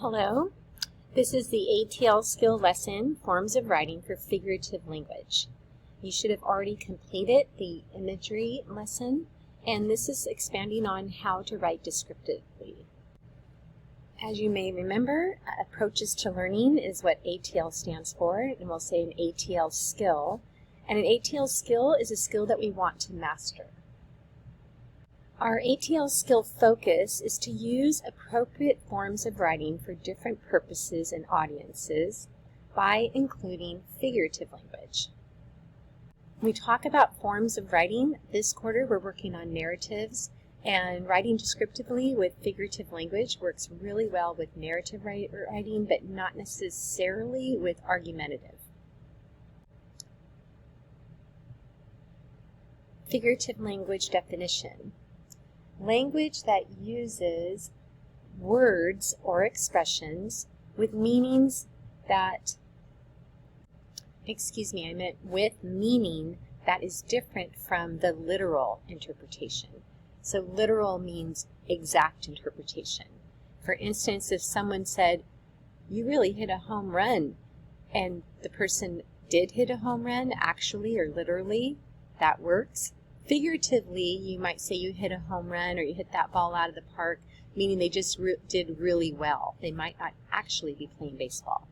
Hello, this is the ATL skill lesson, Forms of Writing for Figurative Language. You should have already completed the imagery lesson, and this is expanding on how to write descriptively. As you may remember, approaches to learning is what ATL stands for, and we'll say an ATL skill. And an ATL skill is a skill that we want to master. Our ATL skill focus is to use appropriate forms of writing for different purposes and audiences by including figurative language. When we talk about forms of writing, this quarter we're working on narratives, and writing descriptively with figurative language works really well with narrative writing, but not necessarily with argumentative. Figurative language definition. Language that uses words or expressions with meanings that, with meaning that is different from the literal interpretation. So literal means exact interpretation. For instance, if someone said, "You really hit a home run," and the person did hit a home run, actually or literally, that works. Figuratively, you might say you hit a home run or you hit that ball out of the park, meaning they just did really well. They might not actually be playing baseball.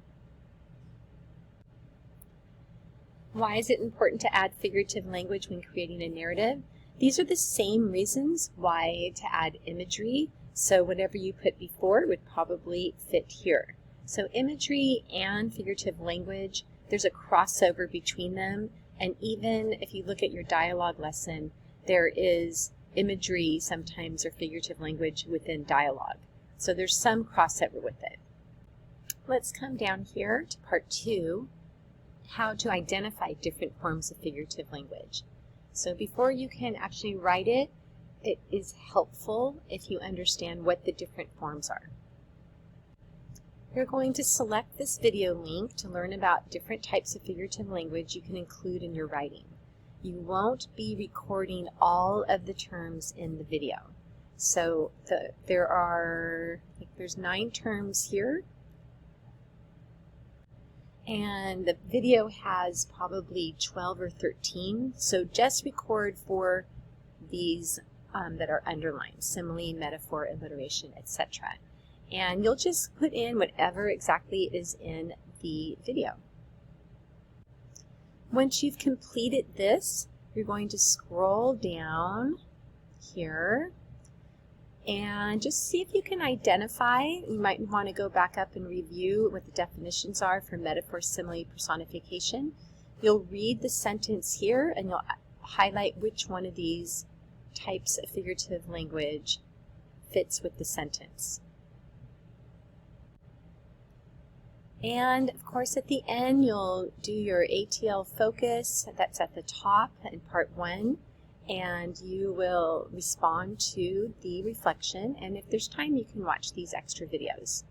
Why is it important to add figurative language when creating a narrative? These are the same reasons why to add imagery, so whatever you put before would probably fit here. So imagery and figurative language, there's a crossover between them. And even if you look at your dialogue lesson, there is imagery sometimes or figurative language within dialogue. So there's some crossover with it. Let's come down here to part 2, how to identify different forms of figurative language. So before you can actually write it, it is helpful if you understand what the different forms are. You're going to select this video link to learn about different types of figurative language you can include in your writing. You won't be recording all of the terms in the video. So there's 9 terms here, and the video has probably 12 or 13. So just record for these that are underlined: simile, metaphor, alliteration, etc. And you'll just put in whatever exactly is in the video. Once you've completed this, you're going to scroll down here and just see if you can identify. You might want to go back up and review what the definitions are for metaphor, simile, personification. You'll read the sentence here and you'll highlight which one of these types of figurative language fits with the sentence. And of course at the end you'll do your ATL focus, that's at the top in part 1, and you will respond to the reflection, and if there's time you can watch these extra videos.